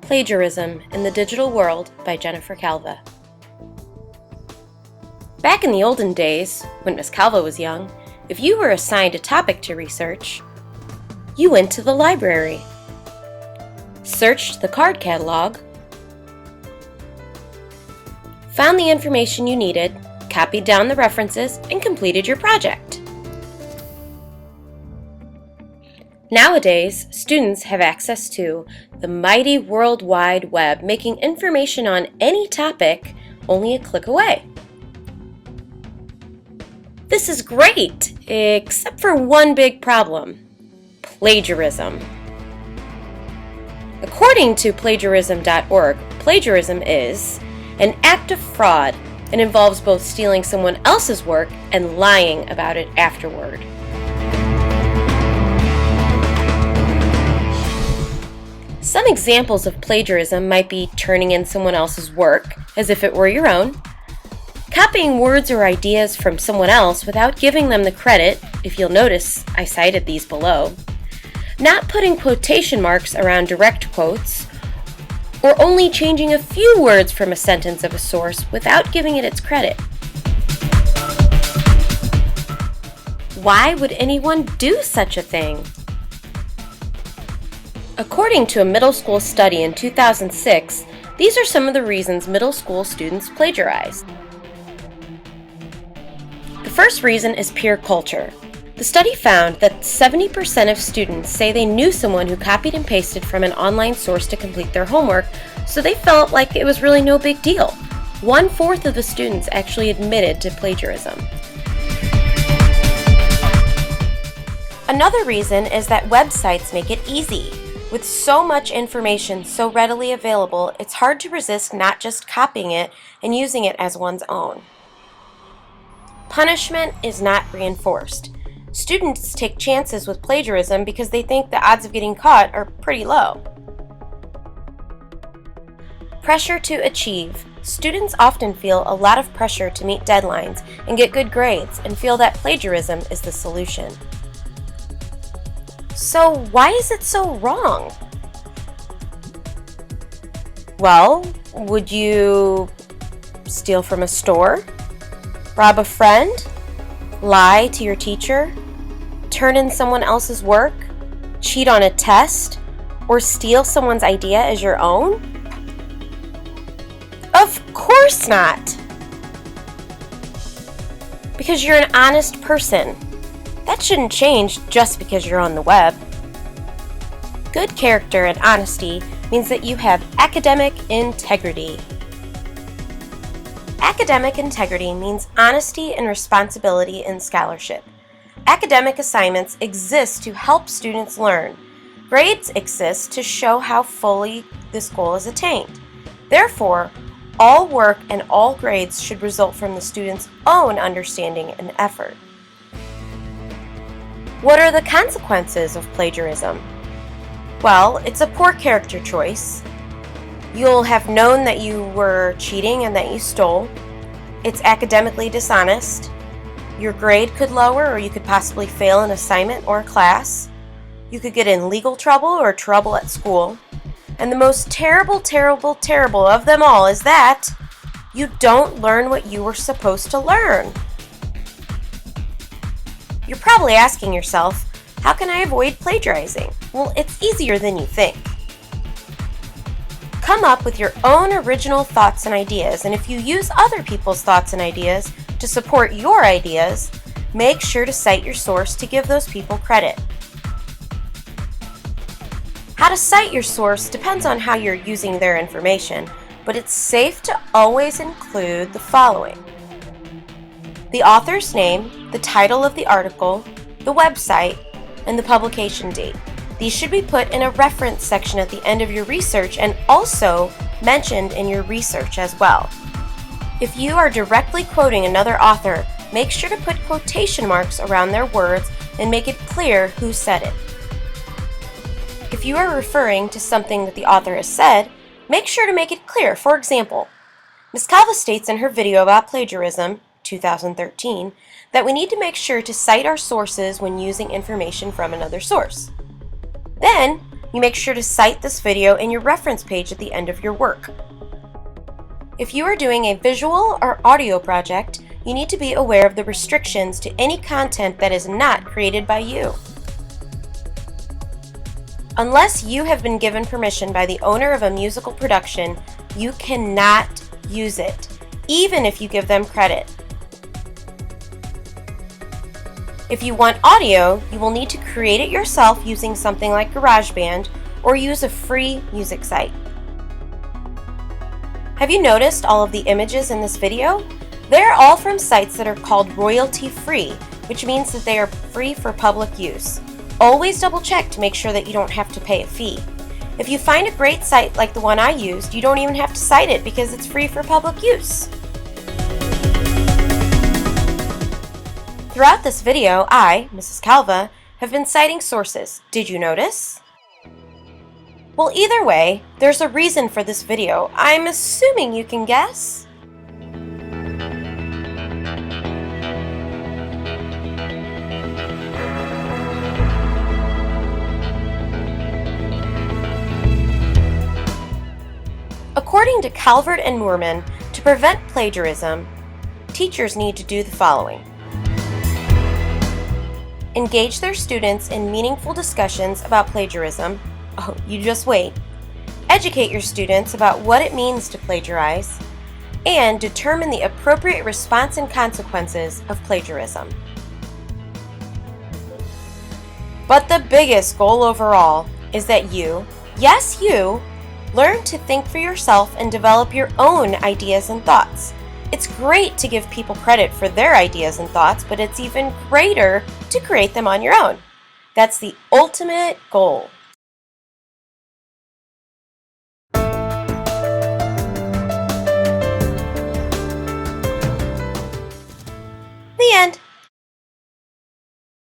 Plagiarism in the Digital World by Jennifer Calva. Back in the olden days, when Miss Calva was young, if you were assigned a topic to research, you went to the library, searched the card catalog, found the information you needed, copied down the references, and completed your project. Nowadays, students have access to the mighty World Wide Web, making information on any topic only a click away. This is great, except for one big problem: plagiarism. According to plagiarism.org, plagiarism is an act of fraud and involves both stealing someone else's work and lying about it afterward. Some examples of plagiarism might be turning in someone else's work as if it were your own, copying words or ideas from someone else without giving them the credit, if you'll notice I cited these below, not putting quotation marks around direct quotes, or only changing a few words from a sentence of a source without giving it its credit. Why would anyone do such a thing? According to a middle school study in 2006, these are some of the reasons middle school students plagiarize. The first reason is peer culture. The study found that 70% of students say they knew someone who copied and pasted from an online source to complete their homework, so they felt like it was really no big deal. 1/4 of the students actually admitted to plagiarism. Another reason is that websites make it easy. With so much information so readily available, it's hard to resist not just copying it and using it as one's own. Punishment is not reinforced. Students take chances with plagiarism because they think the odds of getting caught are pretty low. Pressure to achieve. Students often feel a lot of pressure to meet deadlines and get good grades and feel that plagiarism is the solution. So why is it so wrong? Well, would you steal from a store? Rob a friend? Lie to your teacher? Turn in someone else's work? Cheat on a test? Or steal someone's idea as your own? Of course not! Because you're an honest person. That shouldn't change just because you're on the web. Good character and honesty means that you have academic integrity. Academic integrity means honesty and responsibility in scholarship. Academic assignments exist to help students learn. Grades exist to show how fully this goal is attained. Therefore, all work and all grades should result from the student's own understanding and effort. What are the consequences of plagiarism? Well, it's a poor character choice. You'll have known that you were cheating and that you stole. It's academically dishonest. Your grade could lower, or you could possibly fail an assignment or a class. You could get in legal trouble or trouble at school. And the most terrible of them all is that you don't learn what you were supposed to learn. You're probably asking yourself, how can I avoid plagiarizing? Well, it's easier than you think. Come up with your own original thoughts and ideas, and if you use other people's thoughts and ideas to support your ideas, make sure to cite your source to give those people credit. How to cite your source depends on how you're using their information, but it's safe to always include the following: the author's name, the title of the article, the website, and the publication date. These should be put in a reference section at the end of your research and also mentioned in your research as well. If you are directly quoting another author, make sure to put quotation marks around their words and make it clear who said it. If you are referring to something that the author has said, make sure to make it clear. For example, Ms. Calva states in her video about plagiarism, 2013, that we need to make sure to cite our sources when using information from another source. Then, You make sure to cite this video in your reference page at the end of your work. If you are doing a visual or audio project, you need to be aware of the restrictions to any content that is not created by you. Unless you have been given permission by the owner of a musical production, you cannot use it, even if you give them credit. If you want audio, you will need to create it yourself using something like GarageBand or use a free music site. Have you noticed all of the images in this video? They're all from sites that are called royalty-free, which means that they are free for public use. Always double check to make sure that you don't have to pay a fee. If you find a great site like the one I used, you don't even have to cite it because it's free for public use. Throughout this video, I, Mrs. Calva, have been citing sources. Did you notice? Well, either way, there's a reason for this video. I'm assuming you can guess. According to Calvert and Moorman, to prevent plagiarism, teachers need to do the following. Engage their students in meaningful discussions about plagiarism. Oh, you just wait. Educate your students about what it means to plagiarize, and determine the appropriate response and consequences of plagiarism. But the biggest goal overall is that you, yes you, learn to think for yourself and develop your own ideas and thoughts. It's great to give people credit for their ideas and thoughts, but it's even greater to create them on your own. That's the ultimate goal. The end.